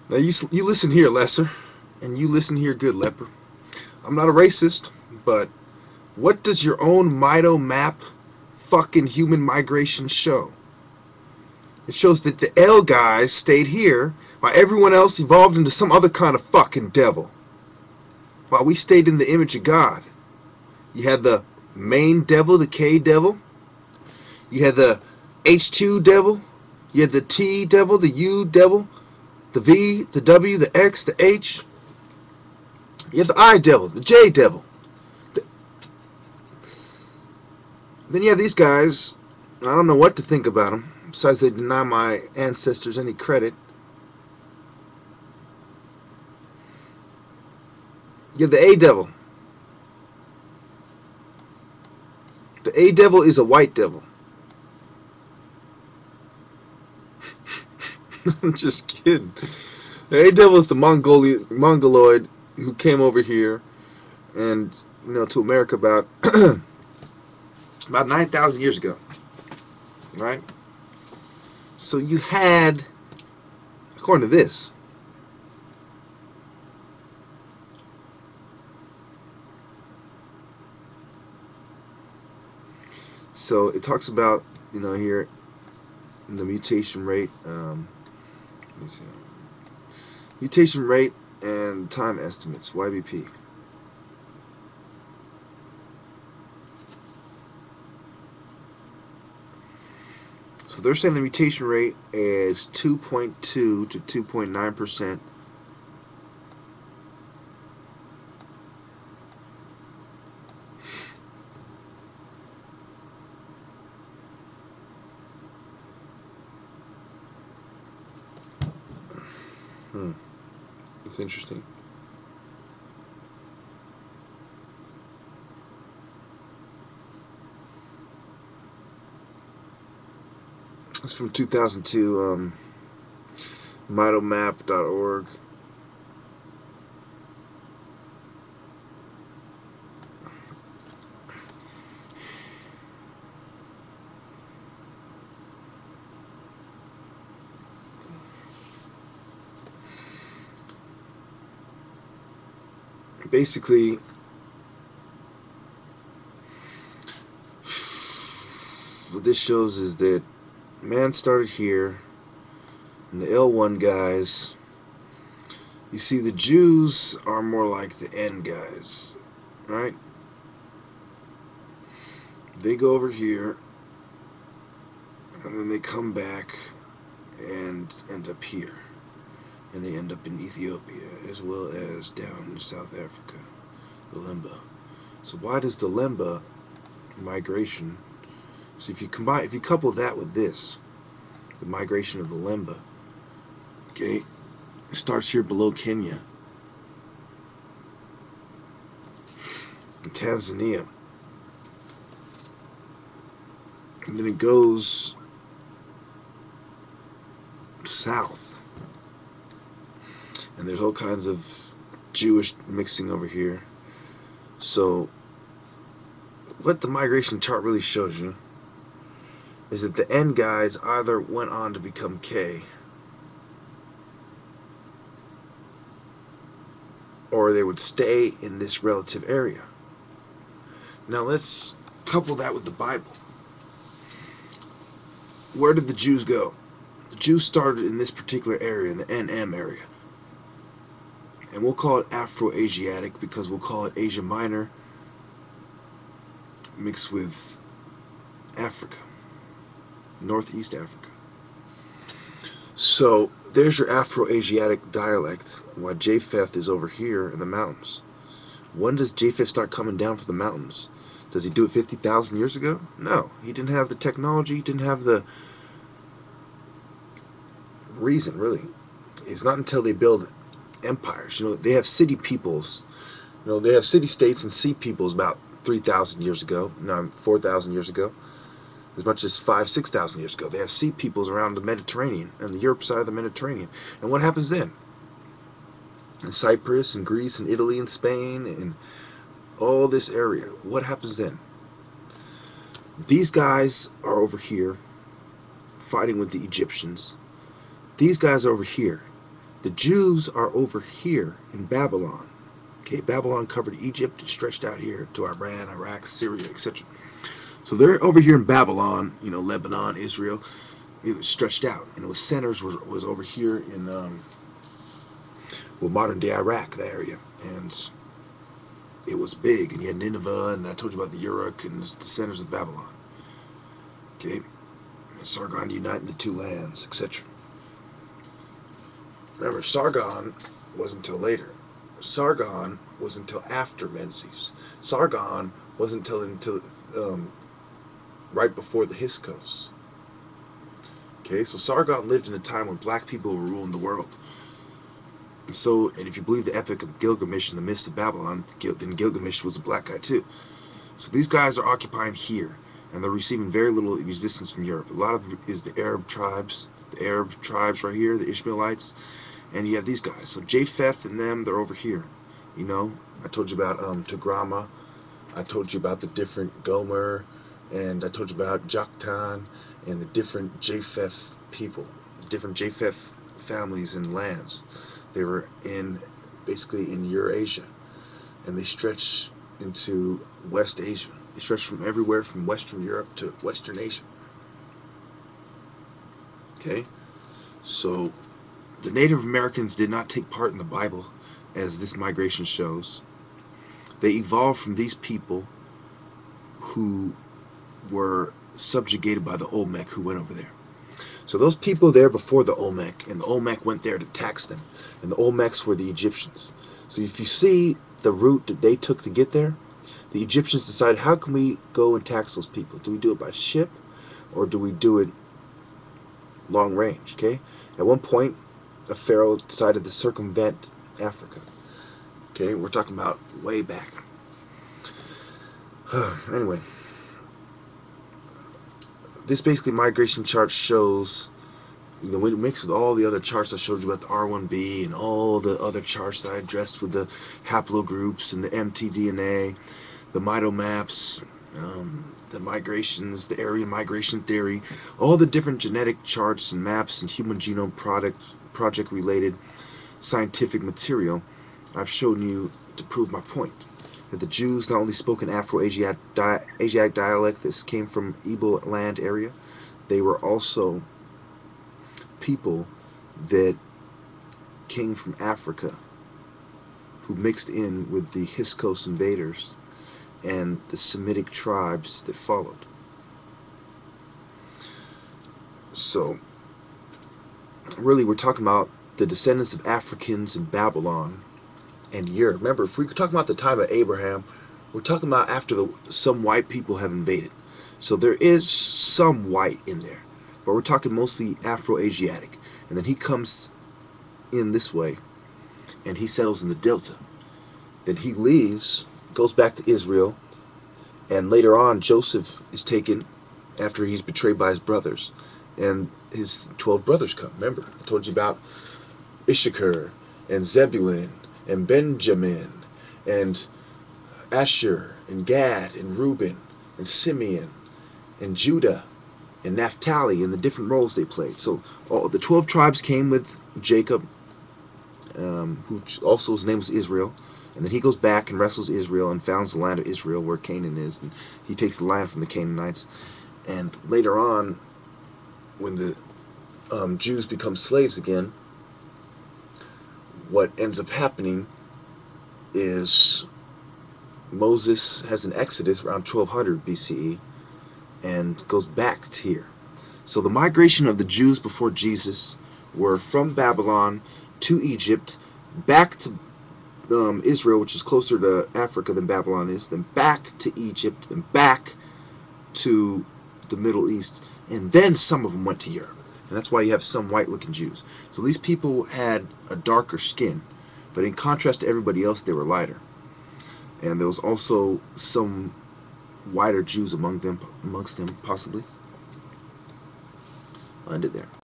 Now you listen here, Lesser, and you listen here, good leper. I'm not a racist, but what does your own Mito map fucking human migration show? It shows that the L guys stayed here while everyone else evolved into some other kind of fucking devil. While we stayed in the image of God. You had the main devil, the K devil. You had the H2 devil. You had the T devil, the U devil, the V, the W, the X, the H. You have the I devil, the J devil. Then you have these guys. I don't know what to think about them. Besides, they deny my ancestors any credit. You have the A devil. The A devil is a white devil. I'm just kidding. The A devil is the Mongoloid who came over here and to America about 9,000 years ago, right? So you had, according to this, so it talks about here the mutation rate. Let me see. Mutation rate and time estimates, YBP. So they're saying the mutation rate is 2.2 to 2.9%. It's interesting. It's from 2002, mitomap.org. Basically, what this shows is that man started here, and the L1 guys, you see the Jews are more like the N guys, right? They go over here, and then they come back and end up here. And they end up in Ethiopia, as well as down in South Africa, the Lemba. So why does the Lemba migration, so if you couple that with this, the migration of the Lemba, okay, it starts here below Kenya, in Tanzania, and then it goes south. And there's all kinds of Jewish mixing over here. So what the migration chart really shows you is that the N guys either went on to become K, or they would stay in this relative area. Now let's couple that with the Bible. Where did the Jews go? The Jews started in this particular area, in the NM area. And we'll call it Afro-Asiatic because we'll call it Asia Minor mixed with Africa, Northeast Africa. So there's your Afro-Asiatic dialect, while Japheth is over here in the mountains. When does Japheth start coming down from the mountains? Does he do it 50,000 years ago? No, he didn't have the technology, he didn't have the reason, really. It's not until they build empires. They have city peoples. They have city-states and sea peoples about 3,000 years ago, 4,000 years ago, as much as 5,000-6,000 years ago. They have sea peoples around the Mediterranean and the Europe side of the Mediterranean. And what happens then? In Cyprus and Greece and Italy and Spain and all this area, what happens then? These guys are over here fighting with the Egyptians. These guys are over here The Jews are over here in Babylon. Okay, Babylon covered Egypt, it stretched out here to Iran, Iraq, Syria, etc. So they're over here in Babylon, you know, Lebanon, Israel. It was stretched out, and it was centers was over here in well, modern day Iraq, that area, and it was big. And you had Nineveh, and I told you about the Uruk and the centers of Babylon. Okay, and Sargon uniting the two lands, etc. Remember, Sargon wasn't until later. Sargon was until after Menzies. Sargon wasn't until right before the Hyksos. Okay, so Sargon lived in a time when black people were ruling the world. And so, and if you believe the epic of Gilgamesh and the myths of Babylon, then Gilgamesh was a black guy too. So these guys are occupying here, and they're receiving very little resistance from Europe. A lot of it is the Arab tribes right here, the Ishmaelites, and you have these guys. So Japheth and them, they're over here. You know, I told you about Tagrama. I told you about the different Gomer, and I told you about Joktan and the different Japheth people, the different Japheth families and lands. They were basically in Eurasia, and they stretch into West Asia. They stretch from everywhere from Western Europe to Western Asia. Okay, so the Native Americans did not take part in the Bible, as this migration shows. They evolved from these people who were subjugated by the Olmec, who went over there. So those people there before the Olmec, and the Olmec went there to tax them, and the Olmecs were the Egyptians. So if you see the route that they took to get there, the Egyptians decided, how can we go and tax those people? Do we do it by ship, or do we do it long range? Okay. At one point, a pharaoh decided to circumvent Africa. Okay, we're talking about way back. Anyway, this basically migration chart shows, you know, when it mixed with all the other charts I showed you about the R1b and all the other charts that I addressed with the haplogroups and the mtDNA, the mitomaps, the migrations, the Aryan migration theory, all the different genetic charts and maps and human genome project related scientific material I've shown you to prove my point. That the Jews not only spoke an Afro-Asiatic dialect that came from Igbo land area, they were also people that came from Africa who mixed in with the Hyksos invaders and the Semitic tribes that followed. So really we're talking about the descendants of Africans in Babylon and Europe. Remember, if we're talking about the time of Abraham, we're talking about after some white people have invaded. So there is some white in there, but we're talking mostly Afro-Asiatic. And then he comes in this way, and he settles in the Delta. Then he leaves, goes back to Israel, and later on Joseph is taken after he's betrayed by his brothers, and his 12 brothers come. Remember, I told you about Issachar and Zebulun and Benjamin and Asher and Gad and Reuben and Simeon and Judah and Naphtali and the different roles they played. So all the 12 tribes came with Jacob, who also his name was Israel, and then he goes back and wrestles Israel and founds the land of Israel where Canaan is, and he takes the land from the Canaanites. And later on, when the Jews become slaves again, what ends up happening is Moses has an exodus around 1200 BCE and goes back to here. So the migration of the Jews before Jesus were from Babylon to Egypt, back to Israel, which is closer to Africa than Babylon is, then back to Egypt, then back to the Middle East, and then some of them went to Europe. And that's why you have some white-looking Jews. So these people had a darker skin, but in contrast to everybody else, they were lighter. And there was also some whiter Jews amongst them, possibly. I'll end it there.